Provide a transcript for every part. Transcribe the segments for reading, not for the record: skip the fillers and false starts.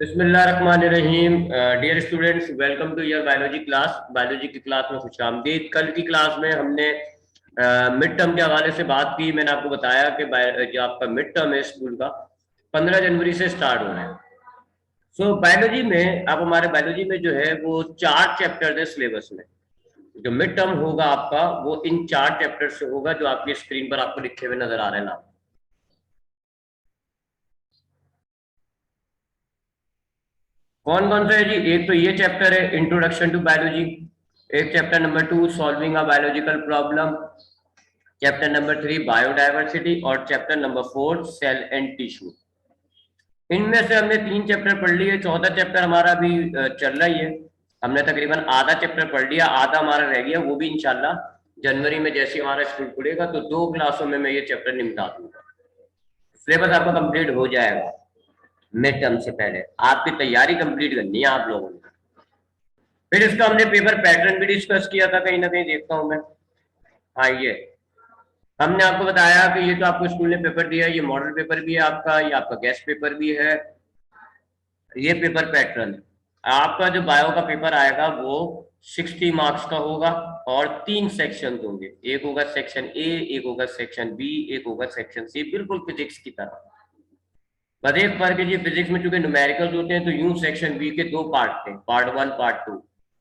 बिस्मिल्लाहिर्रहमानिर्रहीम। Dear students, welcome to your biology class. Biology की class में खुशामदीद। कल की क्लास में हमने मिड टर्म के हवाले से बात की। मैंने आपको बताया कि जो आपका मिड टर्म है स्कूल का 15 जनवरी से स्टार्ट हो रहा है। सो बायोलॉजी में आप हमारे बायोलॉजी में जो है वो 4 चैप्टर है सिलेबस में। जो मिड टर्म होगा आपका वो इन 4 चैप्टर से होगा, जो आपकी स्क्रीन पर आपको लिखे हुए नजर आ रहे हैं ना। कौन कौन सा है जी? एक तो ये चैप्टर है इंट्रोडक्शन टू बायोलॉजी। एक chapter number 2 solving a biological problem. Chapter number 3 biodiversity. और chapter number 4 cell and tissue. इनमें से हमने 3 चैप्टर पढ़ लिए। चौथा चैप्टर हमारा अभी चल रहा ही है। हमने तकरीबन आधा चैप्टर पढ़ लिया, आधा हमारा रह गया। वो भी इंशाल्लाह जनवरी में जैसे हमारा स्कूल खुलेगा तो 2 क्लासों में मैं ये चैप्टर निपटा दूंगा। सिलेबस आपका कंप्लीट हो जाएगा। मिड टर्म से पहले आपकी तैयारी कंप्लीट करनी है आप लोगों ने। फिर इसका हमने पेपर पैटर्न भी डिस्कस किया था, कहीं ना कहीं देखता हूं मैं। हाँ, ये हमने आपको बताया कि ये तो आपको स्कूल ने पेपर दिया है, ये मॉडल पेपर भी है आपका, ये आपका गेस्ट पेपर भी है, ये पेपर पैटर्न है आपका। जो बायो का पेपर आएगा वो 60 मार्क्स का होगा और 3 सेक्शन होंगे। एक होगा सेक्शन ए, एक होगा सेक्शन बी, एक होगा सेक्शन सी, बिल्कुल फिजिक्स की तरह। बस एक फर्क है जी, फिजिक्स में चूंकि न्यूमेरिकल्स होते हैं तो यूं सेक्शन बी के 2 पार्ट थे, पार्ट 1 पार्ट 2।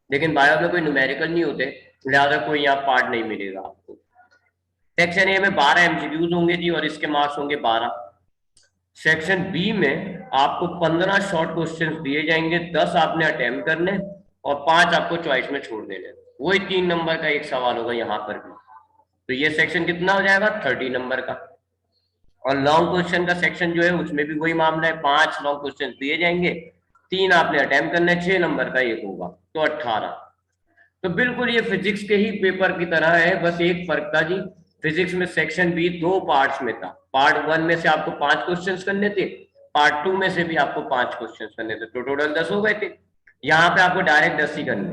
लेकिन बायो में कोई न्यूमेरिकल नहीं होते, लिहाजा कोई यहाँ पार्ट नहीं मिलेगा आपको। सेक्शन ए में 12 MCQs होंगे जी और इसके मार्क्स होंगे 12। सेक्शन बी में आपको 15 शॉर्ट क्वेश्चन दिए जाएंगे, 10 आपने अटेम्प्ट करने और 5 आपको चॉइस में छोड़ देने। वही 3 नंबर का एक सवाल होगा यहाँ पर भी। तो ये सेक्शन कितना हो जाएगा? 30 नंबर का। और लॉन्ग क्वेश्चन का सेक्शन जो है उसमें भी वही मामला है, 5 लॉन्ग क्वेश्चन दिए जाएंगे, 3 आपने अटेम्प्ट करना है, 6 नंबर का एक होगा, तो 18। तो बिल्कुल ये फिजिक्स के ही पेपर की तरह है। बस एक फर्क था जी, फिजिक्स में सेक्शन बी 2 पार्ट्स में था। पार्ट 1 में से आपको 5 क्वेश्चंस करने थे, पार्ट 2 में से भी आपको 5 क्वेश्चंस करने थे, तो टोटल 10 हो गए थे। यहाँ पे आपको डायरेक्ट 10 ही करने,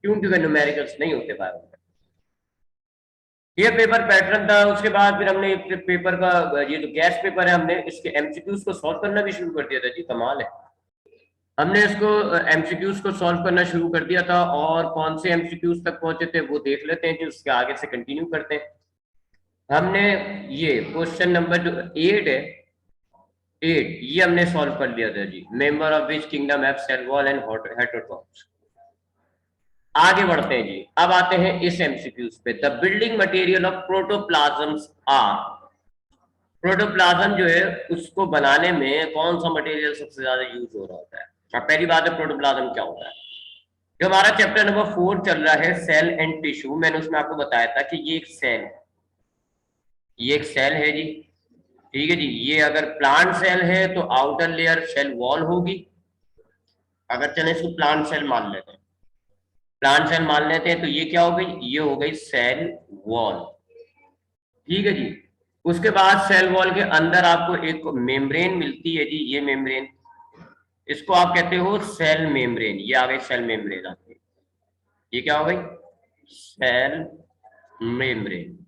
क्यों? क्योंकि न्यूमेरिकल्स नहीं होते बायो में। ये पेपर पैटर्न था। उसके बाद फिर हमने पेपर का, ये जो गैस पेपर है, हमने इसके एमसीक्यूज को सॉल्व करना भी शुरू कर दिया था जी। कमाल है, हमने इसको एमसीक्यूज को सॉल्व करना शुरू कर दिया था। और कौन से एमसीक्यूज तक पहुंचे थे वो देख लेते हैं जी, उसके आगे से कंटिन्यू करते हैं। हमने ये क्वेश्चन नंबर जो 8 है, 8 ये हमने सॉल्व कर लिया था जी। Member of which kingdom have cell wall and heterotrophs. आगे बढ़ते हैं जी। अब आते हैं इस एमसीक्यूज पे। The building material of protoplasms are. Protoplasm जो है उसको बनाने में कौन सा मटेरियल सबसे ज्यादा यूज हो रहा होता है? अब पहली बात है, प्रोटोप्लाज्म क्या होता है? जो हमारा चैप्टर नंबर 4 चल रहा है सेल एंड टिश्यू, मैंने उसमें आपको बताया था कि ये एक सेल है, ये एक सेल है जी। ठीक है जी। ये अगर प्लांट सेल है तो आउटर लेयर सेल वॉल होगी। अगर चले इसको प्लांट सेल मान लेते हैं, प्लांट सेल मान लेते हैं, तो ये क्या हो गई? ये हो गई सेल वॉल। ठीक है जी। उसके बाद सेल वॉल के अंदर आपको एक मेम्ब्रेन मिलती है जी, ये मेम्ब्रेन, इसको आप कहते हो सेल मेम्ब्रेन। ये आ गई सेल मेम्ब्रेन आपकी। ये क्या हो गई? Cell membrane.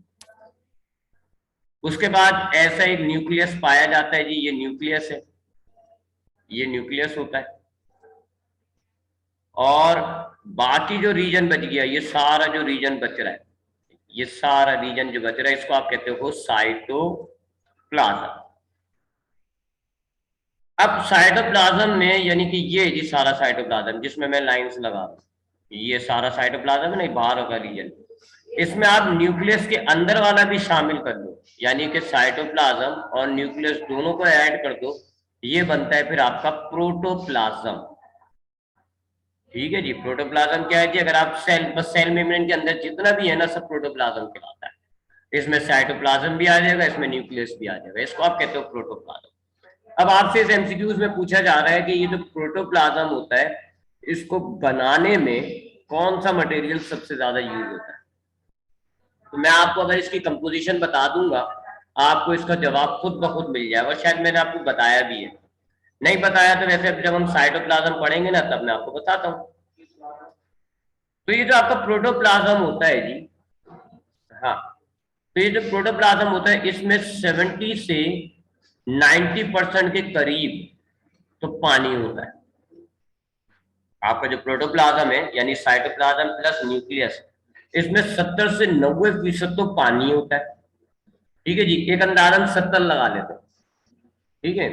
उसके बाद ऐसा एक न्यूक्लियस पाया जाता है जी, ये न्यूक्लियस है, ये न्यूक्लियस होता है। और बाकी जो रीजन बच गया, ये सारा जो रीजन बच रहा है, ये सारा रीजन जो बच रहा है, इसको आप कहते हो साइटोप्लाज्म। अब साइटोप्लाज्म में यानी कि ये जी सारा साइटोप्लाज्म जिसमें मैं लाइंस लगा रहा हूं, ये सारा साइटोप्लाज्म है ना, बाहर होगा रीजन। इसमें आप न्यूक्लियस के अंदर वाला भी शामिल कर दो, यानी कि साइटोप्लाज्म और न्यूक्लियस दोनों को ऐड कर दो, ये बनता है फिर आपका प्रोटोप्लाज्म। ठीक है जी। प्रोटोप्लाज्म क्या है जी? अगर आप सेल, बस सेल मेम्ब्रेन के अंदर जितना भी है ना, सब प्रोटोप्लाज्म कहलाता है। इसमें साइटोप्लाज्म भी आ जाएगा, इसमें न्यूक्लियस भी आ जाएगा, इसको आप कहते हो प्रोटोप्लाज्म। अब आपसे इस एमसीक्यूज में पूछा जा रहा है कि ये जो प्रोटोप्लाज्म होता है, इसको बनाने में कौन सा मटेरियल सबसे ज्यादा यूज होता है? तो मैं आपको अगर इसकी कंपोजिशन बता दूंगा, आपको इसका जवाब खुद ब खुद मिल जाएगा। शायद मैंने आपको बताया भी है, नहीं बताया तो वैसे जब हम साइटोप्लाज्म पढ़ेंगे ना तब मैं आपको बताता हूँ। तो ये जो आपका प्रोटोप्लाज्म होता है जी, हाँ, तो ये जो प्रोटोप्लाज्म होता है इसमें 70 से 90% के करीब तो पानी होता है। आपका जो प्रोटोप्लाज्म है यानी साइटोप्लाज्म प्लस न्यूक्लियस, इसमें 70 से 90% तो पानी होता है। ठीक है जी, एक अंदाजन 70 लगा लेते हैं। ठीक है,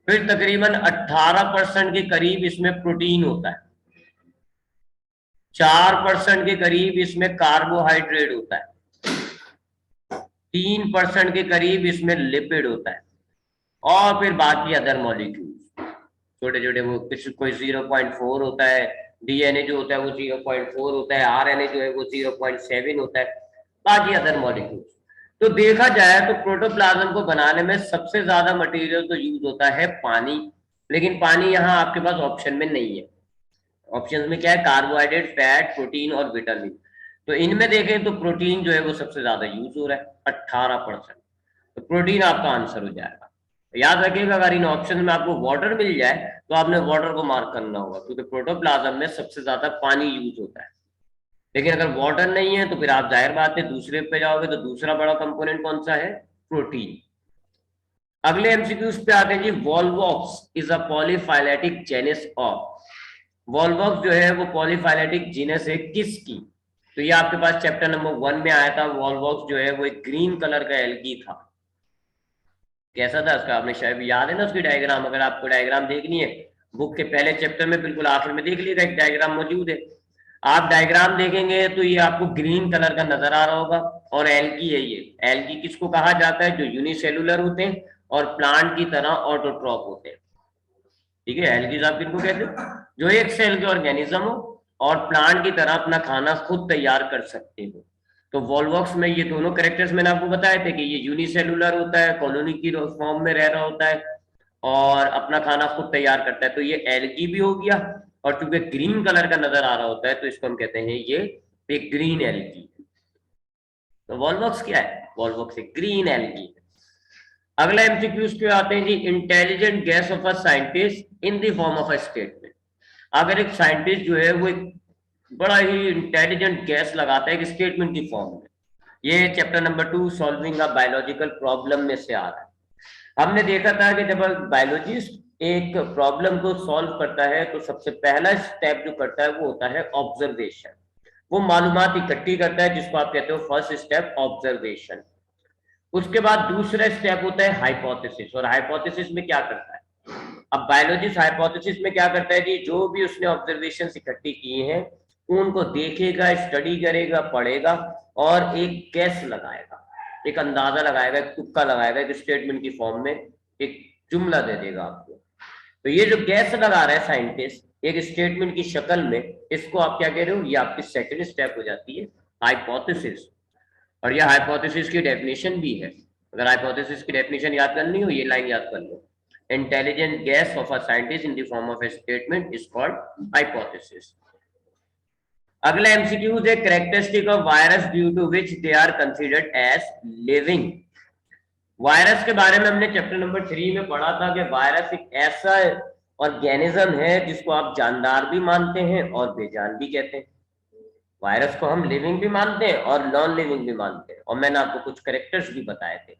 फिर तकरीबन 18% के करीब इसमें प्रोटीन होता है, 4% के करीब इसमें कार्बोहाइड्रेट होता है, 3% के करीब इसमें लिपिड होता है, और फिर बाकी अदर मॉलिक्यूल्स छोटे छोटे, वो कुछ कोई 0.4 होता है, डीएनए जो होता है वो 0.4 होता है, आरएनए जो है वो 0.7 होता है, बाकी अदर मॉलिक्यूल्स। तो देखा जाए तो प्रोटोप्लाज्म को बनाने में सबसे ज्यादा मटेरियल तो यूज होता है पानी, लेकिन पानी यहाँ आपके पास ऑप्शन में नहीं है। ऑप्शन में क्या है? कार्बोहाइड्रेट, फैट, प्रोटीन और विटामिन। तो इनमें देखें तो प्रोटीन जो है वो सबसे ज्यादा यूज हो रहा है, 18%। तो प्रोटीन आपका आंसर हो जाएगा। तो याद रखिएगा, अगर इन ऑप्शन में आपको वाटर मिल जाए तो आपने वाटर को मार्क करना होगा, क्योंकि प्रोटोप्लाज्म में सबसे ज्यादा पानी यूज होता है। लेकिन अगर वाटर नहीं है तो फिर आप जाहिर बात है दूसरे पे जाओगे, तो दूसरा बड़ा कंपोनेंट कौन सा है? प्रोटीन। अगले एमसीक्यूज पे आते हैं जी। Volvox is a polyphyletic genus of. Volvox जो है वो पॉलीफाइलेटिक जीनस है किसकी? तो ये आपके पास चैप्टर नंबर 1 में आया था। वॉल्वॉक्स जो है वो एक ग्रीन कलर का एल्गी था। कैसा था उसका आपने शायद याद है ना उसकी डायग्राम? अगर आपको डायग्राम देखनी है, बुक के पहले चैप्टर में बिल्कुल आखिर में देख लीजिएगा, एक डायग्राम मौजूद है। आप डायग्राम देखेंगे तो ये आपको ग्रीन कलर का नजर आ रहा होगा, और एल्गी है ये। एल्गी किसको कहा जाता है? जो यूनिसेलुलर होते हैं और प्लांट की तरह ऑटोट्रॉप होते हैं। ठीक है, एल्गीज आप किनको कहते हैं? जो एक सेल के ऑर्गेनिज्म हो और प्लांट की तरह अपना खाना खुद तैयार कर सकते हो। तो वॉल्वॉक्स में ये दोनों कैरेक्टर्स मैंने आपको बताए थे कि ये यूनिसेलुलर होता है, कॉलोनी की फॉर्म में रह रहा होता है और अपना खाना खुद तैयार करता है। तो ये एल्गी भी हो गया, और चूंकि ग्रीन कलर का नजर आ रहा होता है तो इसको हम कहते हैं ये एक ग्रीन एल्गी। तो वॉल्वॉक्स क्या है? वॉल्वॉक्स एक ग्रीन एल्गी। अगला एमसीक्यूज पे आते हैं जी। Intelligent guess of a scientist in the form of a statement. अगर एक साइंटिस्ट जो है वो एक बड़ा ही इंटेलिजेंट गैस लगाता है एक स्टेटमेंट की फॉर्म में, ये chapter number 2 solving a biological problem में से आ रहा है। हमने देखा था कि जब बायोलॉजिस्ट एक प्रॉब्लम को सॉल्व करता है तो सबसे पहला स्टेप जो करता है वो होता है ऑब्जर्वेशन। वो मालूमात इकट्ठी करता है, जिसको आप कहते हो फर्स्ट स्टेप ऑब्जर्वेशन। उसके बाद दूसरा स्टेप होता है हाइपोथेसिस। और हाइपोथेसिस में क्या करता है? अब बायोलॉजिस्ट हाइपोथेसिस में क्या करता है जी? जो भी उसने ऑब्जर्वेशन इकट्ठी किए हैं उनको देखेगा, स्टडी करेगा, पढ़ेगा और एक गैस लगाएगा, एक अंदाजा लगाएगा, एक तुक्का लगाएगा, एक स्टेटमेंट की फॉर्म में एक जुमला दे देगा आपको। तो ये जो गैस लगा रहा है साइंटिस्ट एक स्टेटमेंट की शक्ल में, इसको आप क्या कह रहे हो? ये आपकी सेकंड स्टेप हो जाती है हाइपोथेसिस। और ये हाइपोथेसिस की डेफिनेशन भी है। अगर हाइपोथेसिस की डेफिनेशन याद करनी हो, ये लाइन याद कर लो। Intelligent guess of a scientist in the form of a statement is called hypothesis. अगला एमसीक्यूज है। Characteristic of virus due to which they are considered as living. Virus के बारे में हमने चैप्टर नंबर 3 में पढ़ा था कि वायरस एक ऐसा ऑर्गेनिज्म है जिसको आप जानदार भी मानते हैं और बेजान भी कहते हैं। वायरस को हम लिविंग भी मानते हैं और नॉन लिविंग भी मानते हैं, और मैंने आपको कुछ कैरेक्टर्स भी बताए थे।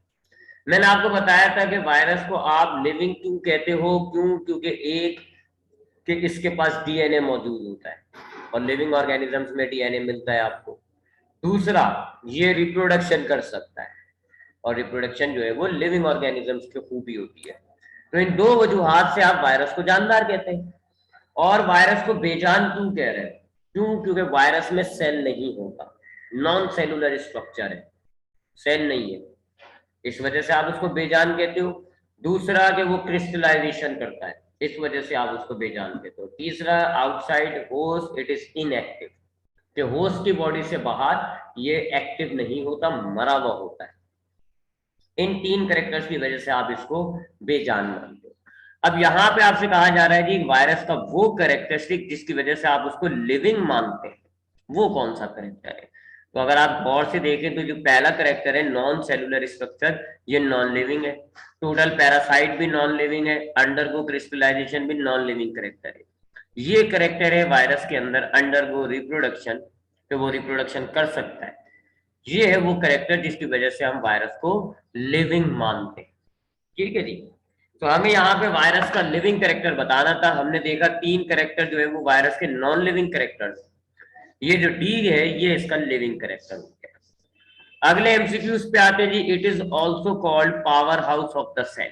मैंने आपको बताया था कि वायरस को आप लिविंग क्यों कहते हो? क्यों? क्योंकि एक कि इसके पास डीएनए मौजूद होता है, और लिविंग ऑर्गेनिजम्स में डीएनए मिलता है आपको। दूसरा, ये रिप्रोडक्शन कर सकता है, और रिप्रोडक्शन जो है वो लिविंग ऑर्गेनिजम्स की खूबी होती है। तो इन दो वजूहात से आप वायरस को जानदार कहते हैं। और वायरस को बेजान क्यों कह रहे हैं? क्यों? क्योंकि वायरस में सेल नहीं होता, नॉन सेलुलर स्ट्रक्चर है, सेल नहीं है, इस वजह से आप उसको बेजान कहते हो। दूसरा कि वो क्रिस्टलाइजेशन करता है, इस वजह से आप उसको बेजान कहते हो। तीसरा, outside host it is inactive, कि होस्ट की बॉडी से बाहर ये एक्टिव नहीं होता, मरा हुआ होता है। इन तीन कैरेक्टर्स की वजह से आप इसको बेजान मानते हो। अब यहाँ पे आपसे कहा जा रहा है कि वायरस का वो कैरेक्टरिस्टिक जिसकी वजह से आप उसको लिविंग मानते हैं, वो कौन सा कैरेक्टर है? तो अगर आप गौर से देखें तो जो पहला कैरेक्टर है नॉन सेलुलर स्ट्रक्चर, ये नॉन लिविंग है। टोटल पैरासाइट भी नॉन लिविंग है, अंडरगो क्रिस्टलाइजेशन भी नॉन लिविंग कैरेक्टर है। ये कैरेक्टर है वायरस के अंदर अंडरगो रिप्रोडक्शन, तो वो रिप्रोडक्शन कर सकता है। ये है वो कैरेक्टर जिसकी वजह से हम वायरस को लिविंग मानते हैं। ठीक है जी। तो हमें यहाँ पे वायरस का लिविंग कैरेक्टर बताना था। हमने देखा 3 कैरेक्टर जो है वो वायरस के नॉन लिविंग कैरेक्टर, ये जो डी है ये इसका लिविंग कैरेक्टर हो गया। अगले एमसीक्यूज पे आते हैं जी। It is also called power house of the cell.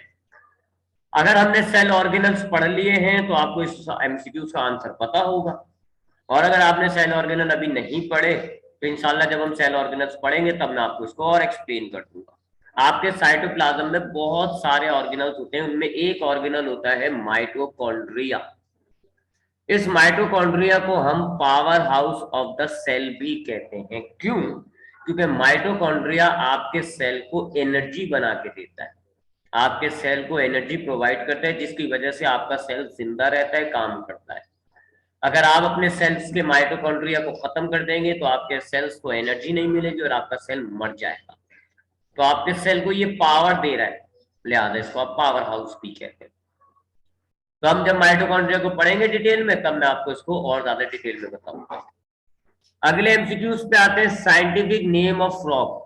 अगर हमने सेल ऑर्गेनल्स पढ़ लिए हैं तो आपको इस एमसीक्यूज का आंसर पता होगा, और अगर आपने सेल ऑर्गेनल अभी नहीं पढ़े तो इंशाल्लाह जब हम सेल ऑर्गेनल्स पढ़ेंगे तब मैं आपको इसको और एक्सप्लेन कर दूंगा। आपके साइटोप्लाज्म में बहुत सारे ऑर्गेनल्स होते हैं, उनमें एक ऑर्गेनल होता है माइटोकॉन्ड्रिया। इस माइटोकॉन्ड्रिया को हम power house of the cell भी कहते हैं। क्यों? क्योंकि माइटोकॉन्ड्रिया आपके सेल को एनर्जी बना के देता है, आपके सेल को एनर्जी प्रोवाइड करता है, जिसकी वजह से आपका सेल जिंदा रहता है, काम करता है। अगर आप अपने सेल्स के माइटोकॉन्ड्रिया को खत्म कर देंगे तो आपके सेल्स को एनर्जी नहीं मिलेगी और आपका सेल मर जाएगा। तो आपके सेल को ये पावर दे रहा है, लिहाजा इसको आप पावर हाउस भी कहते हैं। तो हम जब माइटोकॉन्ड्रिया को पढ़ेंगे डिटेल में तब मैं आपको इसको और ज्यादा डिटेल में बताऊंगा। अगले एमसीक्यूज पे आते हैं। Scientific name of frog.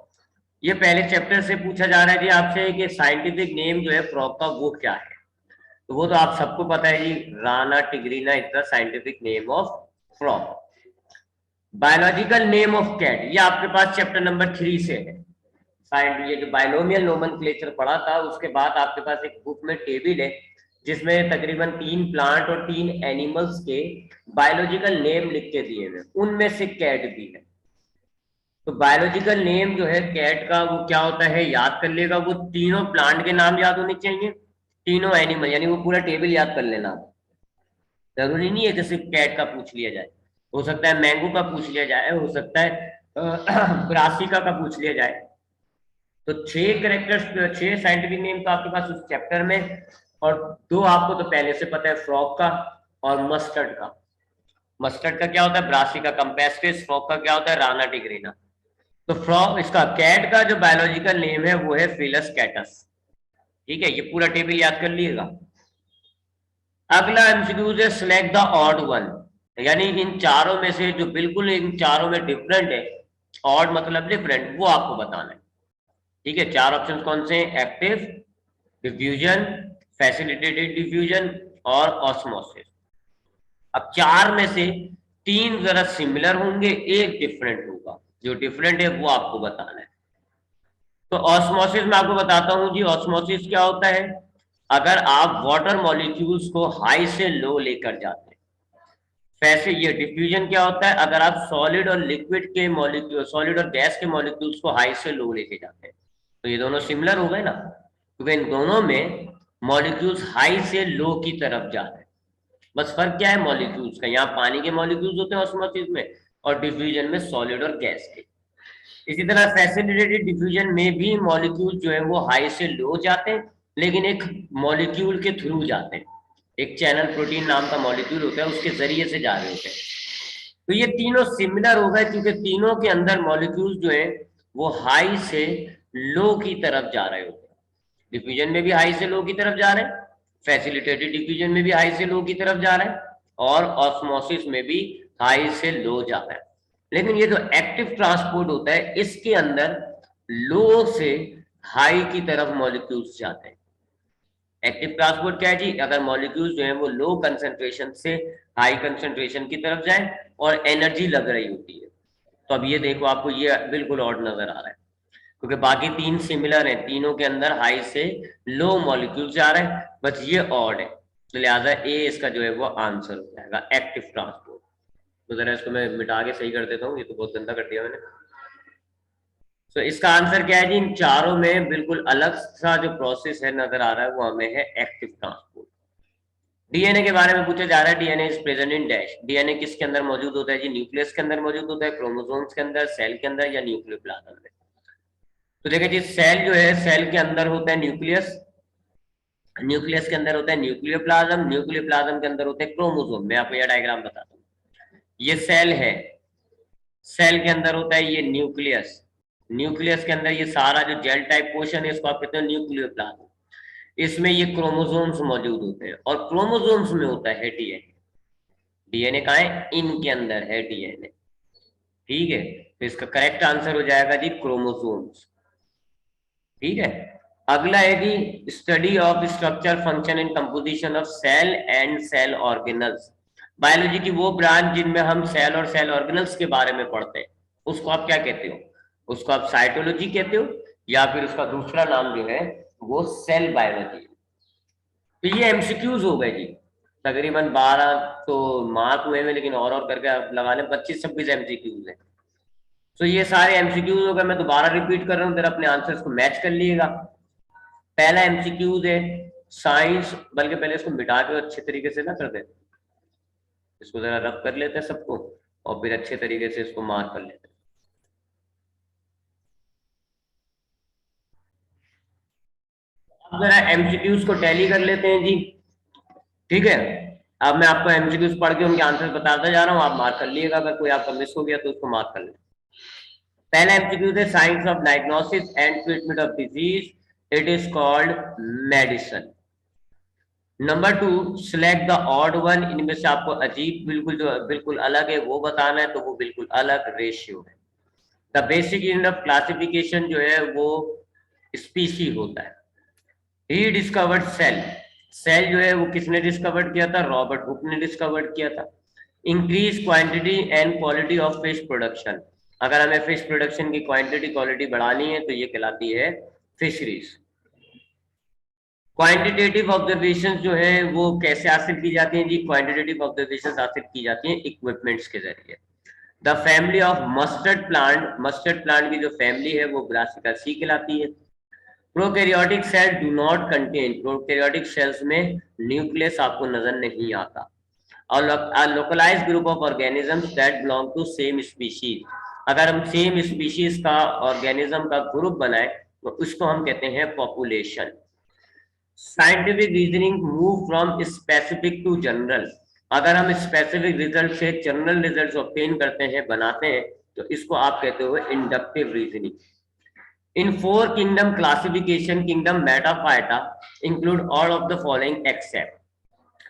ये पहले चैप्टर से पूछा जा रहा है जी आपसे कि साइंटिफिक नेम जो है फ्रॉग का वो क्या है। तो वो तो आप सबको पता है जी, Rana tigrina is the scientific name of frog. Biological name of cat, ये आपके पास चैप्टर नंबर 3 से है। ये जो बायोनोमियल नोमेनक्लेचर पढ़ा था उसके बाद आपके पास एक बुक में टेबल है जिसमें तकरीबन 3 प्लांट और 3 एनिमल्स के बायोलॉजिकल नेम लिख के दिए हुए, उनमें से कैट भी है। तो बायोलॉजिकल नेम जो है कैट का वो क्या होता है याद कर लेगा। वो तीनों प्लांट के नाम याद होने चाहिए, तीनों एनिमल, यानी वो पूरा टेबल याद कर लेना। जरूरी नहीं है कि सिर्फ कैट का पूछ लिया जाए, हो सकता है मैंगो का पूछ लिया जाए, हो सकता है ब्रासिका का पूछ लिया जाए। तो 6 कैरेक्टर्स, 6 साइंटिफिक नेम तो आपके पास उस चैप्टर में, और 2 आपको तो पहले से पता है, फ्रॉग का और मस्टर्ड का। मस्टर्ड का क्या होता है? Brassica campestris. फ्रॉग का क्या होता है? Rana tigrina. तो फ्रॉग, इसका कैट का जो बायोलॉजिकल नेम है वो है फिलस कैटस। ठीक है, ये पूरा टेबल याद कर लीजिएगा। अगला एमसीक्यू है सिलेक्ट द ऑड वन, यानी इन चारों में से जो बिल्कुल इन चारों में डिफरेंट है, ऑड मतलब डिफरेंट, वो आपको बताना है। ठीक है, 4 ऑप्शन कौन से हैं? एक्टिव डिफ्यूजन, फैसिलिटेटेड डिफ्यूजन और ऑस्मोसिस। अब 4 में से 3 जरा सिमिलर होंगे, एक डिफरेंट होगा। जो डिफरेंट है वो आपको बताना है। तो ऑस्मोसिस में आपको बताता हूं जी। ऑस्मोसिस क्या होता है? अगर आप वाटर मॉलिक्यूल्स को हाई से लो लेकर जाते हैं। वैसे ये डिफ्यूजन क्या होता है? अगर आप सॉलिड और लिक्विड के मॉलिक्यूल, सॉलिड और गैस के मॉलिक्यूल्स को हाई से लो लेके जाते हैं। तो ये दोनों सिमिलर हो गए ना, क्योंकि इन दोनों में मॉलिक्यूल्स हाई से लो की तरफ जा रहे हैं। बस फर्क क्या है मॉलिक्यूल्स का? यहाँ पानी के मॉलिक्यूल्स होते हैं ऑस्मोसिस में, और डिफ्यूजन में सॉलिड और गैस के। इसी तरह फैसिलिटेटेड डिफ्यूजन में भी मॉलिक्यूल जो है वो हाई से लो जाते हैं, लेकिन एक मॉलिक्यूल के थ्रू जाते हैं। एक चैनल प्रोटीन नाम का मॉलिक्यूल होता है, उसके जरिए से जा रहे होते हैं। तो ये तीनों सिमिलर हो गए क्योंकि तीनों के अंदर मॉलिक्यूल जो है वो हाई से लो की तरफ जा रहे होते हैं। डिफ्यूजन में भी हाई से लो की तरफ जा रहे हैं, फैसिलिटेटेड डिफ्यूजन में भी हाई से लो की तरफ जा रहे हैं, और ऑस्मोसिस में भी हाई से लो जा रहा है। लेकिन ये जो एक्टिव ट्रांसपोर्ट होता है इसके अंदर लो से हाई की तरफ मॉलिक्यूल्स जाते हैं। एक्टिव ट्रांसपोर्ट क्या है जी? अगर मॉलिक्यूल्स जो है वो लो कंसंट्रेशन से हाई कंसंट्रेशन की तरफ जाए और एनर्जी लग रही होती है। तो अब ये देखो, आपको ये बिल्कुल ऑड नजर आ रहा है क्योंकि बाकी 3 सिमिलर हैं, तीनों के अंदर हाई से लो मॉलिक्यूल्स जा रहे हैं, बस ये ऑड है। तो लिहाजा ए इसका जो है वो आंसर हो जाएगा, एक्टिव ट्रांसपोर्ट। तो जरा इसको मैं मिटा के सही कर देता हूँ, ये तो बहुत गंदा कर दिया मैंने। तो इसका आंसर क्या है जी? इन चारों में बिल्कुल अलग सा जो प्रोसेस है नजर आ रहा है वो हमें है एक्टिव ट्रांसपोर्ट। डीएनए के बारे में पूछा जा रहा है। DNA is present in dash. DNA किसके अंदर मौजूद होता है जी? न्यूक्लियस के अंदर मौजूद होता है, क्रोमोसोम्स के अंदर, सेल के अंदर, या न्यूक्लियोप्लाज्म में। तो देखिए जी, सेल जो है, सेल के अंदर होता है न्यूक्लियस, न्यूक्लियस के अंदर होता है न्यूक्लियोप्लाज्म, न्यूक्लियोप्लाज्म के अंदर होते हैं क्रोमोसोम। मैं आपको यह डायग्राम बताता हूँ। ये सेल है, सेल के अंदर होता है ये न्यूक्लियस, न्यूक्लियस के अंदर ये सारा जो जेल टाइप पोर्शन है इसको आप कहते हैं न्यूक्लियोप्लाज्म। इसमें ये क्रोमोसोम्स मौजूद होते हैं, और क्रोमोसोम्स में होता है डीएनए। डीएनए कहाँ है? इनके अंदर है डीएनए। ठीक है, तो इसका करेक्ट आंसर हो जाएगा जी क्रोमोसोम्स। ठीक है, अगला है जी study of structure function and composition of cell and cell organelles. Biology की वो ब्रांच जिनमें हम सेल और सेल ऑर्गेनल्स के बारे में पढ़ते हैं, उसको आप क्या कहते हो? उसको आप साइटोलॉजी कहते हो, या फिर उसका दूसरा नाम जो है वो सेल बायोलॉजी। तो ये एमसीक्यूज हो गए जी, तकरीबन 12 तो मार्क हुए हैं, लेकिन और करके आप लगा लें 25-26 एमसीक्यूज है। तो ये सारे एमसीक्यूज हो गए, मैं दोबारा रिपीट कर रहा हूँ, फिर अपने आंसर्स को मैच कर लिएगा। पहला एमसीक्यूज है साइंस, बल्कि पहले इसको मिटा के अच्छे तरीके से ना कर दे, इसको जरा रब कर लेते हैं सबको, और फिर अच्छे तरीके से इसको मार्क कर लेते हैं। अब जरा एमसीक्यूज को टैली कर लेते हैं जी, ठीक है। अब मैं आपको एमसीक्यूज पढ़ के उनके आंसर बताता जा रहा हूँ, आप मार्क कर लिएगा, अगर कोई आपका मिस हो गया तो उसको मार्क कर ले। पहला एमसीक्यू है science of diagnosis and treatment of disease, it is called medicine. Number 2, select the odd one, इनमें से आपको अजीब बिल्कुल जो बिल्कुल अलग है वो बताना है, तो वो बिल्कुल अलग रेशियो है। The basic unit of classification जो है वो स्पीशी होता है। ही डिस्कवर्ड सेल, सेल जो है वो किसने डिस्कवर्ड किया था? रॉबर्ट हुक ने डिस्कवर्ड किया था। Increase quantity and quality of fish production, अगर हमें फिश प्रोडक्शन की क्वांटिटी क्वालिटी बढ़ानी है तो ये कहलाती है फिशरीज। क्वांटिटेटिव ऑब्जर्वेशन जो है वो कैसे हासिल की जाती हैं जी? क्वांटिटेटिव ऑब्जर्वेशन हासिल की जाती हैं इक्विपमेंट्स के जरिए। The family of mustard plant, mustard plant की जो फैमिली है वो ब्रासिकासी कहलाती है। Prokaryotic cell do not contain, prokaryotic cells में न्यूक्लियस आपको नजर नहीं आता। और localised group of organisms that belong to same species, अगर हम सेम स्पीशीज का ऑर्गेनिज्म का ग्रुप बनाए तो उसको हम कहते हैं population. Scientific reasoning move from specific to general, अगर हम स्पेसिफिक रिजल्ट से जनरल रिजल्ट ऑब्टेन करते हैं, बनाते हैं, तो इसको आप कहते हो inductive reasoning. In four kingdom classification, kingdom Metaphyta include all of the following except,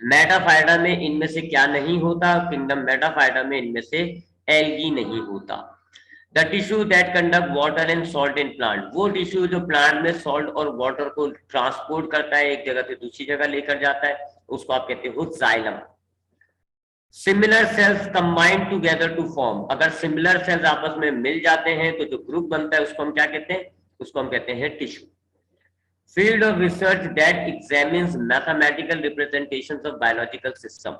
Metaphyta में इनमें से क्या नहीं होता? किंगडम मेटाफाइटा में इनमें से एल्गी नहीं होता। The tissue that conduct water and salt in plant, वो टिश्यू जो प्लांट में सॉल्ट और वाटर को ट्रांसपोर्ट करता है, एक जगह से दूसरी जगह लेकर जाता है, उसको आप कहते हो xylem. Similar cells combined together to form, अगर सिमिलर सेल्स आपस में मिल जाते हैं तो जो ग्रुप बनता है उसको हम क्या कहते हैं? उसको हम कहते हैं tissue. Field of research that examines mathematical representations of biological system,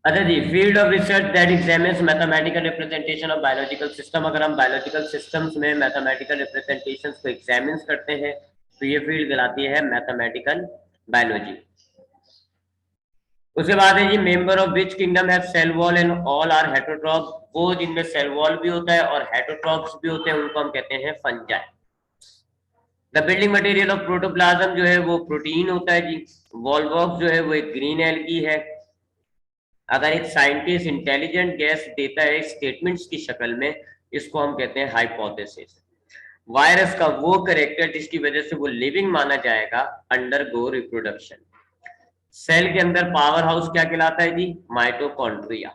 अच्छा जी, field of research that examines mathematical representation of biological system, अगर हम बायोलॉजिकल सिस्टम्स में मैथमेटिकल रिप्रेजेंटेशंस को एग्जामिन करते हैं तो ये फील्ड कहलाती है मैथमेटिकल बायोलॉजी। उसके बाद है जी member of which kingdom have cell wall and all are heterotrophs, वो जिनमें सेल वॉल भी होता है और हेटरोट्रॉप्स भी होते हैं उनको हम कहते हैं fungi. The building material of protoplasm जो है वो प्रोटीन होता है जी। वॉलवॉक्स जो है वो एक ग्रीन एल्गी है। अगर एक साइंटिस्ट इंटेलिजेंट गैस देता है स्टेटमेंट्स की शक्ल में, इसको हम कहते हैं हाइपोथेसिस। वायरस का वो करेक्टर जिसकी वजह से वो लिविंग माना जाएगा, अंडरगो रिप्रोडक्शन। सेल के अंदर पावर हाउस क्या कहलाता है जी? Mitochondria.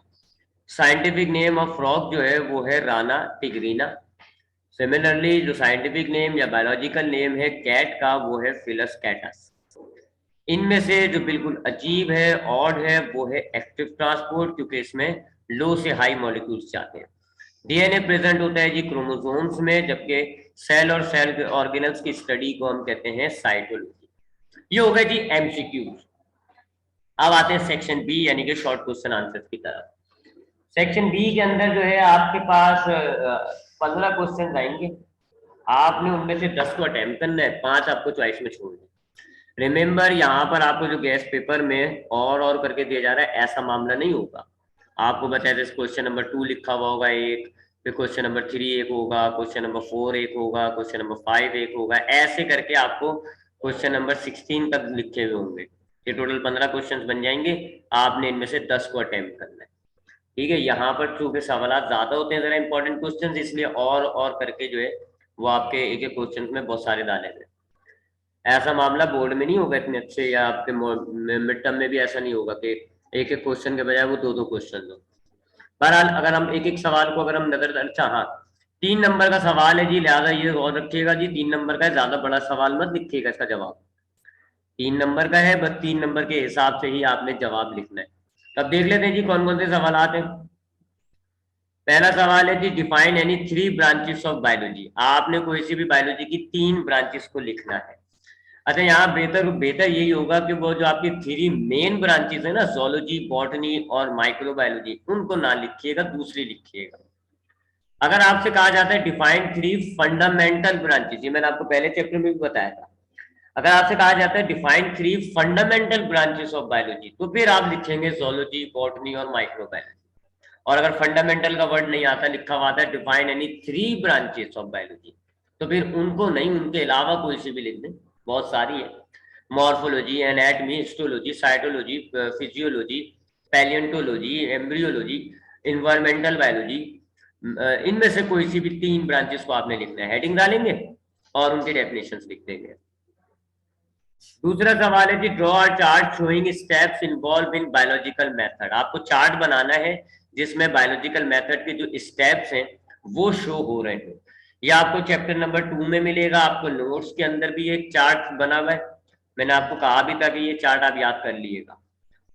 Scientific name of frog जो है वो है राना टिग्रीना। सिमिलरली जो साइंटिफिक नेम या बायोलॉजिकल नेम है कैट का वो है फिलस कैटस। इनमें से जो बिल्कुल अजीब है, ऑड है, वो है एक्टिव ट्रांसपोर्ट, क्योंकि इसमें लो से हाई मॉलिक्यूल्स जाते हैं। डीएनए प्रेजेंट होता है जी क्रोमोसोम्स में, जबकि सेल और सेल के ऑर्गेनल्स की स्टडी को हम कहते हैं साइटोलॉजी। ये हो गए जी एमसीक्यूज। अब आते हैं सेक्शन बी यानी कि शॉर्ट क्वेश्चन आंसर की तरफ। सेक्शन बी के अंदर जो है आपके पास 15 क्वेश्चन आएंगे, आपने उनमें से 10 को अटेम्प्ट करना है, 5 आपको चॉइस में छोड़ना है। रिमेंबर यहाँ पर आपको जो गेस्ट पेपर में और करके दिया जा रहा है, ऐसा मामला नहीं होगा। आपको बताया जैसे क्वेश्चन नंबर 2 लिखा हुआ होगा एक, फिर क्वेश्चन नंबर 3 एक होगा, क्वेश्चन नंबर 4 एक होगा, क्वेश्चन नंबर 5 एक होगा, ऐसे करके आपको क्वेश्चन नंबर 16 तक लिखे हुए होंगे। ये टोटल 15 क्वेश्चन बन जाएंगे, आपने इनमें से 10 को अटेम्प्ट करना है, ठीक है। यहाँ पर चूंकि सवाल ज्यादा होते हैं जरा इंपॉर्टेंट क्वेश्चन, इसलिए और करके जो है वो आपके एक एक क्वेश्चन में बहुत सारे डाले हुए। ऐसा मामला बोर्ड में नहीं होगा इतने अच्छे, या आपके मिड टर्म में भी ऐसा नहीं होगा कि एक एक क्वेश्चन के बजाय वो 2-2 क्वेश्चन हो। बहरहाल अगर हम एक एक सवाल को अगर हम नजर, अच्छा हाँ 3 नंबर का सवाल है जी, लिहाजा ये और रखिएगा जी, 3 नंबर का है, ज्यादा बड़ा सवाल मत लिखिएगा इसका जवाब। 3 नंबर का है, बस 3 नंबर के हिसाब से ही आपने जवाब लिखना है। तब देख लेते हैं जी कौन कौन से सवाल आते हैं। पहला सवाल है जी, define any 3 branches of biology. आपने कोई सी भी बायोलॉजी की 3 ब्रांचेस को लिखना है। अच्छा, यहाँ बेहतर बेहतर यही होगा कि वो जो आपकी 3 मेन ब्रांचेस है ना, जोलॉजी, बॉटनी और माइक्रोबायोलॉजी, उनको ना लिखिएगा, दूसरी लिखिएगा। अगर आपसे कहा जाता है डिफाइन 3 फंडामेंटल ब्रांचेस, ये मैंने आपको पहले चैप्टर में भी बताया था। अगर आपसे कहा जाता है define 3 fundamental branches of biology, तो फिर आप लिखेंगे जोलॉजी, बॉटनी और माइक्रोबायोलॉजी। और अगर फंडामेंटल का वर्ड नहीं आता, लिखा हुआ आता है define any 3 branches of biology, तो फिर उनको नहीं, उनके अलावा कोई सी भी लिख दें, बहुत सारी है। Morphology, anatomy, histology, cytology, physiology, palaeontology, embryology, environmental biology, इनमें से कोई सी भी 3 ब्रांचेस को आपने लिखना है, हेडिंग डालेंगे और उनके डेफिनेशंस लिख देंगे। दूसरा सवाल है कि draw a chart showing steps involve in biological method. आपको चार्ट बनाना है जिसमें बायोलॉजिकल मेथड के जो स्टेप्स हैं वो शो हो रहे हैं। ये आपको चैप्टर नंबर 2 में मिलेगा, आपको नोट्स के अंदर भी एक चार्ट बना हुआ है। मैंने आपको कहा भी था कि ये चार्ट आप याद कर लीजिएगा,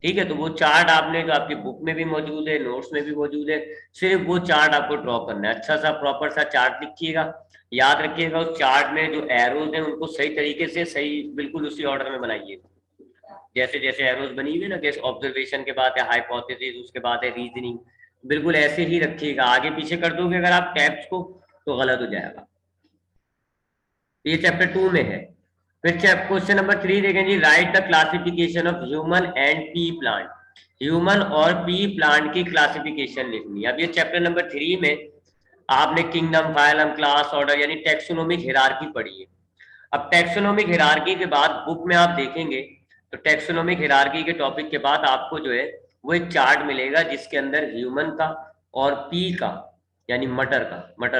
ठीक है। तो वो चार्ट आपने जो आपकी बुक में भी मौजूद है, नोट्स में भी मौजूद है, सिर्फ वो चार्ट आपको ड्रॉ करना है। अच्छा सा प्रॉपर सा चार्ट लिखिएगा, याद रखिएगा उस चार्ट में जो एरोज हैं उनको सही तरीके से, सही बिल्कुल उसी ऑर्डर में बनाइएगा। जैसे जैसे एरोज बनी हुई है ना, जैसे ऑब्जर्वेशन के बाद है हाइपोथेसिस, उसके बाद है रीजनिंग, बिल्कुल ऐसे ही रखिएगा। आगे पीछे कर दोगे अगर आप टैब्स को तो गलत हो जाएगा। ये चैप्टर 2 में है। फिर क्वेश्चन नंबर 3 देखें जी, write the classification of human and pea plant. Human और पी प्लांट की क्लासिफिकेशन लिखनी है। अब ये चैप्टर नंबर 3 में आपने किंगडम, फाइलम, क्लास, ऑर्डर यानी टेक्सोनोमिक हिरार्की पढ़ी है। अब टेक्सोनोमिक हिरार्की के बाद बुक में आप देखेंगे तो टेक्सोनोमिक हिरार्की के टॉपिक के बाद आपको जो है वो एक चार्ट मिलेगा जिसके अंदर ह्यूमन का और पी का यानी मटर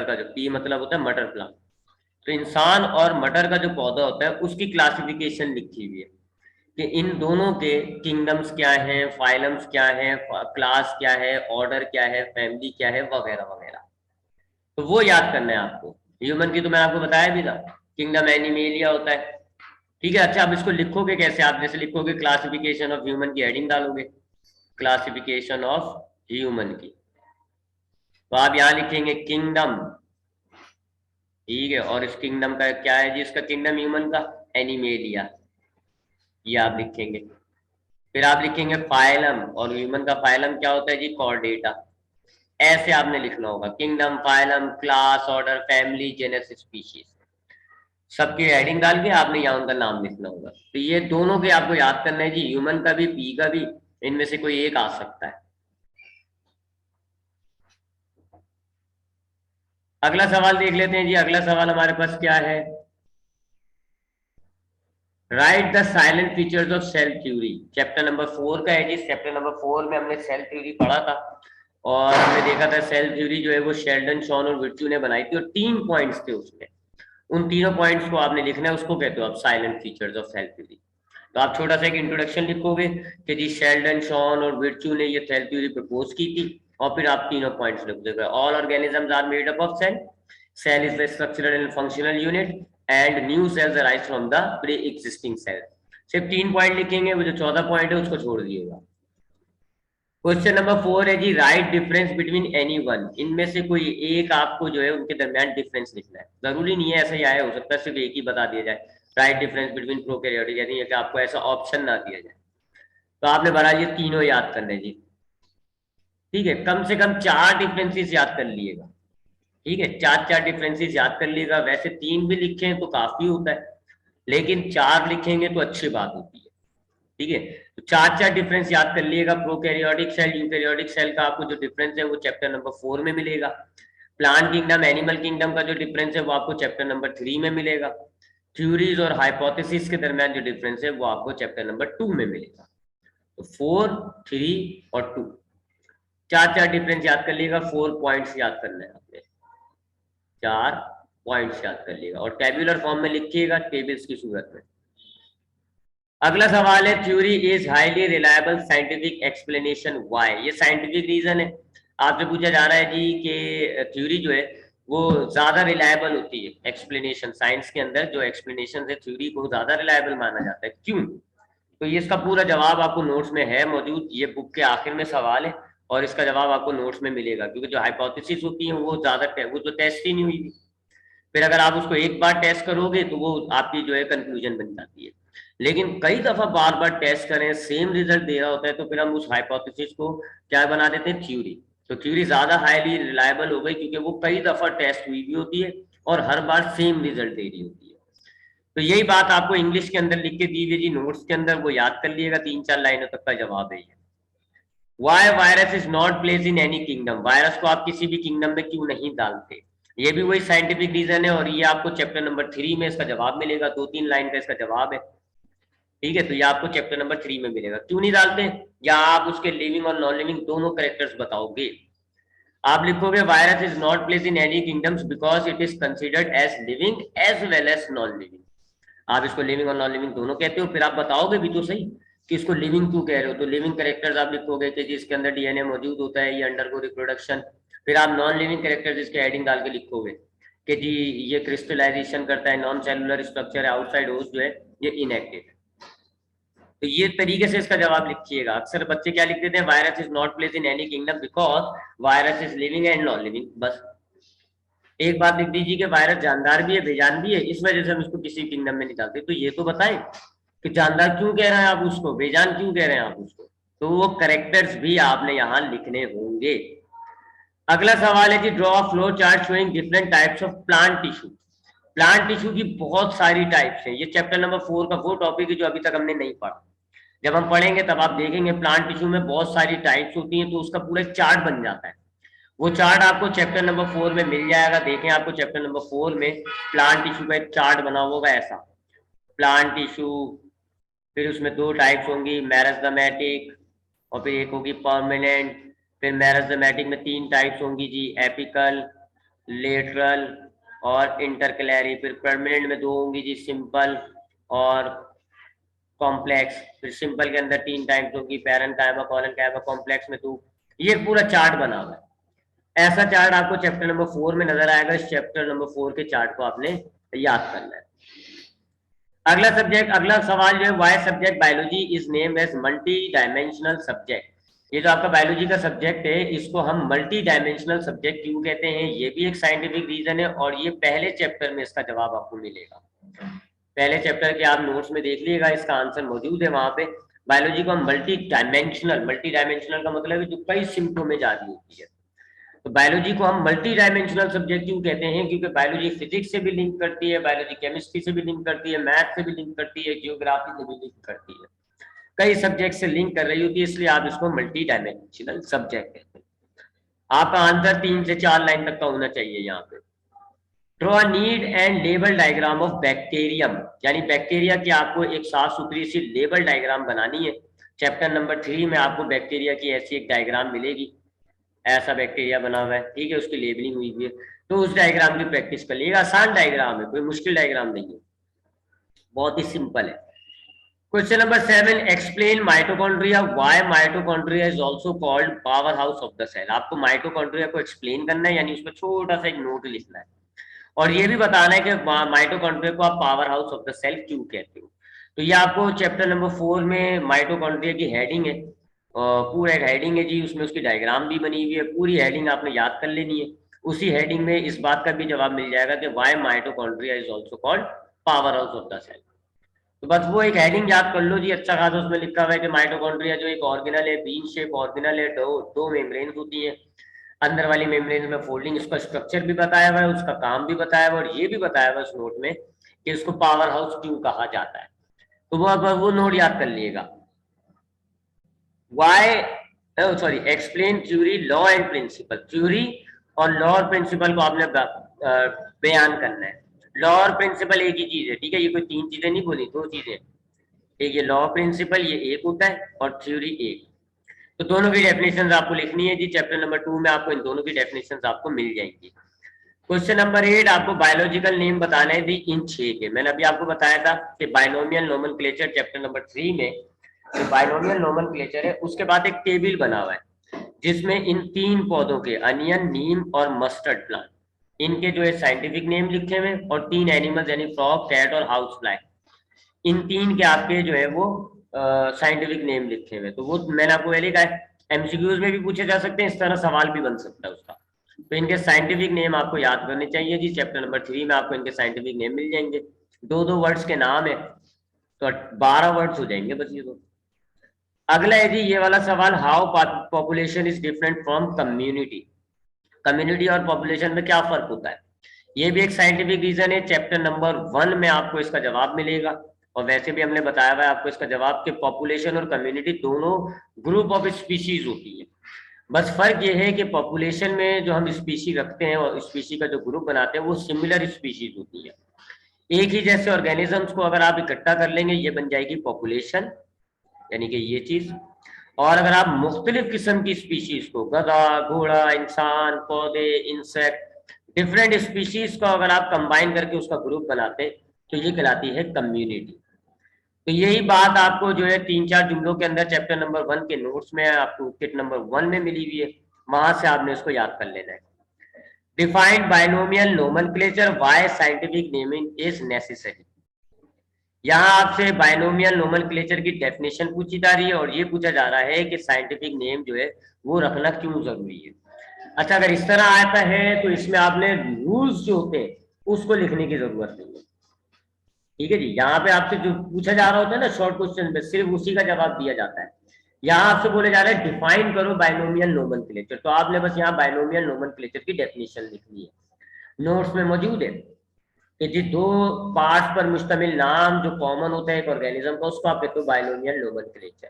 का जो पी मतलब होता है मटर प्लांट, तो इंसान और मटर का जो पौधा होता है उसकी क्लासिफिकेशन लिखी हुई है कि इन दोनों के किंगडम्स क्या हैं, फाइलम्स क्या हैं, क्लास क्या है, ऑर्डर क्या है, फैमिली क्या है, वगैरह वगैरह। तो वो याद करना है आपको। ह्यूमन की तो मैं आपको बताया भी था, किंगडम एनिमेलिया होता है, ठीक है। अच्छा, अब इसको लिखोगे कैसे? आप जैसे लिखोगे क्लासिफिकेशन ऑफ ह्यूमन की हेडिंग डालोगे, क्लासिफिकेशन ऑफ ह्यूमन की, तो आप यहाँ लिखेंगे किंगडम, ठीक है। और इस किंगडम का क्या है जी, इसका किंगडम ह्यूमन का एनिमेलिया, ये आप लिखेंगे। फिर आप लिखेंगे फाइलम, और ह्यूमन का फाइलम क्या होता है जी, कॉर्डेटा। ऐसे आपने लिखना होगा, kingdom, phylum, class, order, family, genus, species, सबकी हेडिंग डाल के आपने यहाँ उनका नाम लिखना होगा। तो ये दोनों के आपको याद करना है जी, ह्यूमन का भी, पी का भी, इनमें से कोई एक आ सकता है। अगला सवाल देख लेते हैं जी। अगला सवाल हमारे पास क्या है, write the salient features of cell theory. Chapter number 4 का है जी। चैप्टर नंबर 4 में हमने सेल थ्योरी पढ़ा था और हमने देखा था सेल थ्योरी जो है वो शेल्डन, शॉन और विर्च्यू ने बनाई थी, और 3 पॉइंट्स थे उसमें। उन तीनों पॉइंट्स को आपने लिखना है, उसको कहते हो आप salient features of cell theory. तो आप छोटा सा एक इंट्रोडक्शन लिखोगे कि जी शेल्डन, शॉन और विर्च्यू ने ये सेल थ्योरी प्रपोज की थी, और फिर आप तीनों पॉइंट्स लिख दोगे। All organisms are made up of cell, cell is the structural and functional unit, and new cells arise from the pre existing cell. सिर्फ 3 पॉइंट लिखेंगे, वो जो 14 पॉइंट है उसको छोड़ दिएगा। क्वेश्चन नंबर 4 है जी, write difference between any one. इनमें से कोई एक आपको जो है उनके दरमियान डिफरेंस लिखना है। जरूरी नहीं है ऐसा ही आया, हो सकता है सिर्फ एक ही बता दिया जाए, राइट डिफरेंस बिटवीन प्रोकैरियोटिक, यानी कि आपको ऐसा ऑप्शन ना दिया जाए। तो आपने बना ये तीनों याद करने जी, ठीक है। कम से कम 4 डिफरेंसेस याद कर लिएगा, ठीक है। 4 डिफरेंसेस याद कर लिएगा। वैसे 3 भी लिखें तो काफी होता है, लेकिन 4 लिखेंगे तो अच्छी बात होती है, ठीक है। तो 4 डिफरेंस याद कर लिएगा। प्रोकैरियोटिक सेल, यूकैरियोटिक सेल का आपको जो डिफरेंस है वो चैप्टर नंबर 4 में मिलेगा। प्लांट किंगडम, एनिमल किंगडम का जो डिफरेंस है वो आपको चैप्टर नंबर 3 में मिलेगा। थ्योरीज और हाइपोथेसिस के दरमियान जो डिफरेंस है वो आपको चैप्टर नंबर 2 में मिलेगा। तो 4, 3 और 2, 4 डिफरेंस याद कर लिएगा। 4 पॉइंट्स याद करना है आपने, 4 पॉइंट्स याद कर लिएगा, और टेबुलर फॉर्म में लिखिएगा, टेबल्स की सूरत में। अगला सवाल है, theory is highly reliable scientific explanation why. ये साइंटिफिक रीजन है। आपसे पूछा जा रहा है जी कि थ्योरी जो है वो ज्यादा रिलायबल होती है एक्सप्लेनेशन। साइंस के अंदर जो एक्सप्लेनेशन है थ्योरी को ज्यादा रिलायबल माना जाता है। क्यों? तो ये इसका पूरा जवाब आपको नोट्स में है मौजूद, ये बुक के आखिर में सवाल है और इसका जवाब आपको नोट्स में मिलेगा, क्योंकि जो हाइपोथेसिस होती है वो ज्यादा वो तो टेस्ट ही नहीं हुई थी। फिर अगर आप उसको एक बार टेस्ट करोगे तो वो आपकी जो है कंक्लूजन बन जाती है। लेकिन कई दफा बार बार टेस्ट करें, सेम रिजल्ट दे रहा होता है, तो फिर हम उस हाइपोथेसिस को क्या बना देते हैं, थ्योरी। तो थ्योरी ज्यादा हाईली रिलायबल हो गई क्योंकि वो कई दफा टेस्ट हुई भी होती है और हर बार सेम रिजल्ट दे रही होती है। तो यही बात आपको इंग्लिश के अंदर लिख के दी हुई जी नोट्स के अंदर, वो याद कर लिएगा, 3-4 लाइनों तक का जवाब है ये। Why virus is not place in any kingdom, virus को आप किसी भी किंगडम में क्यों नहीं डालते, ये भी वही साइंटिफिक रीजन है और ये आपको चैप्टर नंबर 3 में इसका जवाब मिलेगा। 2-3 लाइन का इसका जवाब है, ठीक है। तो ये आपको चैप्टर नंबर 3 में मिलेगा। क्यों नहीं डालते, या आप उसके लिविंग और नॉन लिविंग दोनों करेक्टर्स बताओगे। आप लिखोगे virus is not place in any kingdoms because it is considered as living as well as non living. आप इसको लिविंग और नॉन लिविंग दोनों कहते हो, फिर आप बताओगे भी तो सही कि इसको लिविंग क्यों कह रहे हो। तो लिविंग कैरेक्टर्स आप लिखोगे कि जिसके अंदर डीएनए मौजूद होता है, ये अंडरगो रिप्रोडक्शन। फिर आप नॉन लिविंग कैरेक्टर्स इसके हेडिंग डाल के लिखोगे कि जी ये क्रिस्टलाइजेशन करता है, नॉन सेलुलर स्ट्रक्चर है, आउटसाइड होस्ट जो है ये इनएक्टिव है। तो ये तरीके से इसका जवाब लिखिएगा। अक्सर बच्चे क्या लिख देते हैं, virus is not place in any kingdom because virus is living and non living, बस। एक बात लिख दीजिए कि वायरस जानदार भी है बेजान भी है, इस वजह से हम इसको किसी किंगडम में नहीं डालते। तो ये तो बताएं कि जानदार क्यों कह रहे हैं आप उसको, बेजान क्यों कह रहे हैं आप उसको। तो वो करेक्टर्स भी आपने यहाँ लिखने होंगे। अगला सवाल है कि draw a flow chart showing different types of plant tissue. Plant tissue की बहुत सारी टाइप्स हैं। ये चैप्टर नंबर 4 का वो टॉपिक है जो अभी तक हमने नहीं पढ़ा। जब हम पढ़ेंगे तब आप देखेंगे प्लांट टिश्यू में बहुत सारी टाइप्स होती हैं, तो उसका पूरा एक चार्ट बन जाता है। वो चार्ट आपको चैप्टर नंबर 4 में मिल जाएगा। देखें आपको चैप्टर नंबर 4 में प्लांट टिश्यू का एक चार्ट बना होगा ऐसा, प्लांट टिश्यू। फिर उसमें 2 टाइप्स होंगी, मेरिस्टेमेटिक और फिर एक होगी परमानेंट। फिर मेरिस्टेमेटिक में 3 टाइप्स होंगी जी, एपिकल, लेटरल और इंटरकलैरी। फिर परमानेंट में 2 होंगी जी, सिंपल और कॉम्प्लेक्स। फिर सिंपल के अंदर 3 टाइप्स होगी, पैरेन्काइमा, कॉलेनकाइमा, कॉम्प्लेक्स में 2। ये पूरा चार्ट बना हुआ है। ऐसा चार्ट आपको चैप्टर नंबर 4 में नजर आएगा। इस चैप्टर नंबर 4 के चार्ट को आपने याद करना है। अगला सवाल जो है, why subject biology is named as multi dimensional subject. ये जो आपका बायोलॉजी का सब्जेक्ट है इसको हम मल्टी डायमेंशनल सब्जेक्ट क्यों कहते हैं, ये भी एक साइंटिफिक रीजन है और ये पहले चैप्टर में इसका जवाब आपको मिलेगा। पहले चैप्टर के आप नोट्स में देख लीजिएगा, इसका आंसर मौजूद है वहां पे। बायोलॉजी को हम मल्टी डायमेंशनल का मतलब है जो कई सिमटों में जारी होती है। तो बायोलॉजी को हम मल्टी डायमेंशनल सब्जेक्ट क्यों कहते हैं, क्योंकि बायोलॉजी फिजिक्स से भी लिंक करती है, बायोलॉजी केमिस्ट्री से भी लिंक करती है, मैथ से भी लिंक करती है, जियोग्राफी से भी लिंक करती है, कई सब्जेक्ट से लिंक कर रही होती है, इसलिए आप इसको मल्टी डायमेंशनल सब्जेक्ट कहते हैं। आपका आंसर 3 से 4 लाइन तक का होना चाहिए यहाँ पे। Draw need and label diagram of bacterium, यानी बैक्टीरिया की आपको एक साफ सुथरी सी लेबल डायग्राम बनानी है। चैप्टर नंबर 3 में आपको बैक्टीरिया की ऐसी एक डायग्राम मिलेगी, ऐसा बैक्टीरिया बना हुआ है, ठीक है, उसकी लेबलिंग हुई है। तो उस डायग्राम की प्रैक्टिस कर लीजिएगा। आसान डायग्राम है, कोई मुश्किल डायग्राम नहीं है, बहुत ही सिंपल है। Question number 7, explain mitochondria, why mitochondria is also called power house of the cell. आपको माइटोकॉन्ड्रिया को एक्सप्लेन करना है, यानी उसमें छोटा सा एक नोट लिखना है और ये भी बताना है कि माइटोकॉन्ड्रिया को आप power house of the cell क्यों कहते हो। तो ये आपको चैप्टर नंबर 4 में माइटोकॉन्ड्रिया की हेडिंग है, पूरा एक हेडिंग है जी, उसमें उसकी डायग्राम भी बनी हुई है। पूरी हेडिंग आपने याद कर लेनी है। उसी हेडिंग में इस बात का भी जवाब मिल जाएगा कि why mitochondria is also called power house of the cell. तो बस वो एक हेडिंग याद कर लो जी, अच्छा खासा उसमें लिखा हुआ है कि माइटोकॉन्ड्रिया जो एक ऑर्गेनल है, बीन शेप ऑर्गेनल है, दो मेम्ब्रेन्स होती है। अंदर वाली मेम्ब्रेन में फोल्डिंग, इसका स्ट्रक्चर भी बताया हुआ है, उसका काम भी बताया हुआ है और ये भी बताया हुआ है उस नोट में कि इसको पावर हाउस क्यों कहा जाता है। तो वो नोट याद कर लिएगा। Why sorry explain theory, law and principle. Theory और लॉ और प्रिंसिपल को आपने बयान करना है। लॉ और प्रिंसिपल एक ही चीज है, ठीक है, ये कोई 3 चीजें नहीं बोली, 2 चीजें। एक ये लॉ प्रिंसिपल, ये एक होता है, और थ्योरी एक। तो दोनों की डेफिनेशंस आपको लिखनी है जी। चैप्टर नंबर 2 में आपको इन दोनों की डेफिनेशंस आपको मिल जाएंगी। क्वेश्चन नंबर 8, आपको बायोलॉजिकल नेम बताना है दी इन 6 के। मैंने अभी आपको बताया था कि बाइनोमियल नोमेनक्लेचर चैप्टर नंबर 3 में जो बाइनोमियल नोमेनक्लेचर है उसके बाद एक टेबल बना हुआ है जिसमें इन 3 पौधों के, अनियन, नीम और मस्टर्ड प्लांट, इनके जो है साइंटिफिक नेम लिखे हुए, और 3 एनिमल्स यानी फ्रॉग, कैट और हाउस फ्लाई, इन 3 के आपके जो है वो साइंटिफिक नेम लिखे हुए। तो वो मैंने आपको पहले कहा है, एमसीक्यूज में भी पूछे जा सकते हैं, इस तरह सवाल भी बन सकता है उसका। तो इनके साइंटिफिक नेम आपको याद करने चाहिए जी। चैप्टर नंबर 3 में आपको इनके साइंटिफिक नेम मिल जाएंगे। 2-2 वर्ड्स के नाम है, तो 12 वर्ड्स हो जाएंगे बस ये तो। अगला है जी ये वाला सवाल, how population is different from community. Community और पॉपुलेशन में क्या फर्क होता है, ये भी एक साइंटिफिक रीजन है। चैप्टर नंबर 1 में आपको इसका जवाब मिलेगा, और वैसे भी हमने बताया हुआ है आपको इसका जवाब कि पॉपुलेशन और कम्युनिटी दोनों ग्रुप ऑफ स्पीशीज होती है। बस फर्क ये है कि पॉपुलेशन में जो हम स्पीशी रखते हैं और स्पीशी का जो ग्रुप बनाते हैं वो सिमिलर स्पीशीज होती है। एक ही जैसे ऑर्गेनिजम्स को अगर आप इकट्ठा कर लेंगे ये बन जाएगी पॉपुलेशन, यानी कि ये चीज। और अगर आप मुख्तलिफ किस्म की स्पीशीज को, गधा, घोड़ा, इंसान, पौधे, इंसेक्ट, डिफरेंट स्पीशीज को अगर आप कंबाइन करके उसका ग्रुप बनाते तो ये कहलाती है कम्युनिटी। तो यही बात आपको जो है 3-4 जुमलों के अंदर चैप्टर नंबर 1 के नोट्स में आपको किट नंबर 1 में मिली हुई है, वहां से आपने इसको याद कर लेना है। Defined binomial nomenclature, why scientific naming is necessary. यहाँ आपसे बाइनोमियल नोमेनक्लेचर की डेफिनेशन पूछी जा रही है, और ये पूछा जा रहा है कि साइंटिफिक नेम जो है वो रखना क्यों जरूरी है। अच्छा, अगर इस तरह आता है तो इसमें आपने रूल्स जो होते हैं उसको लिखने की जरूरत नहीं है। ठीक है जी, यहाँ पे आपसे जो पूछा जा रहा होता है ना शॉर्ट क्वेश्चन में, सिर्फ उसी का जवाब दिया जाता है। यहाँ आपसे बोले जा रहा है डिफाइन करो बाइनोमियल नोमेनक्लेचर, तो आपने बस यहाँ बाइनोमियल नोमेनक्लेचर की डेफिनेशन लिखनी है। नोट्स में मौजूद है कि जी 2 पार्ट्स पर मुश्तमिल नाम जो कॉमन होता है एक ऑर्गेनिज्म का, उसको आप कहते हो बाइनोमियल नोमेनक्लेचर।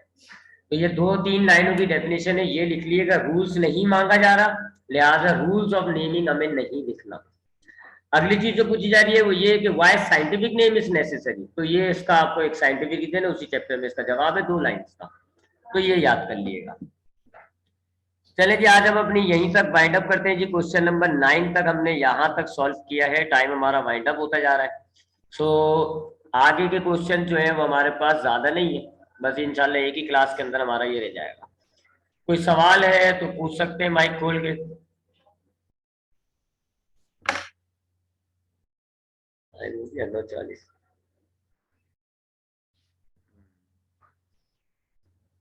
तो ये 2-3 लाइनों की डेफिनेशन है, ये लिख लीजिएगा। रूल्स नहीं मांगा जा रहा, लिहाजा रूल्स ऑफ नेमिंग हमें नहीं लिखना। अगली चीज जो पूछी जा रही है वो ये है कि why scientific name is necessary, तो ये इसका आपको एक साइंटिफिक रीजन है, उसी चैप्टर में इसका जवाब है 2 लाइंस का, तो ये याद कर लिएगा। चले जी, आज हम अपनी यहीं तक वाइंड अप करते हैं जी। क्वेश्चन नंबर 9 तक हमने यहाँ तक सॉल्व किया है, टाइम हमारा वाइंड अप होता जा रहा है। सो आगे के क्वेश्चन जो है वो हमारे पास ज्यादा नहीं है, बस इंशाल्लाह एक ही क्लास के अंदर हमारा ये रह जाएगा। कोई सवाल है तो पूछ सकते हैं माइक खोल के। 9:40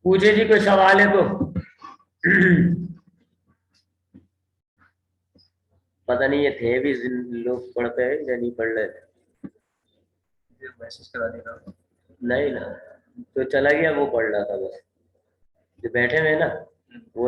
पूछे जी, कोई सवाल है तो। पता नहीं ये थे भी लोग पढ़ते हैं या नहीं पढ़ रहे थे, मैसेज करा देगा नहीं ना, तो चला गया वो पढ़ रहा था बस, जो बैठे हुए ना वो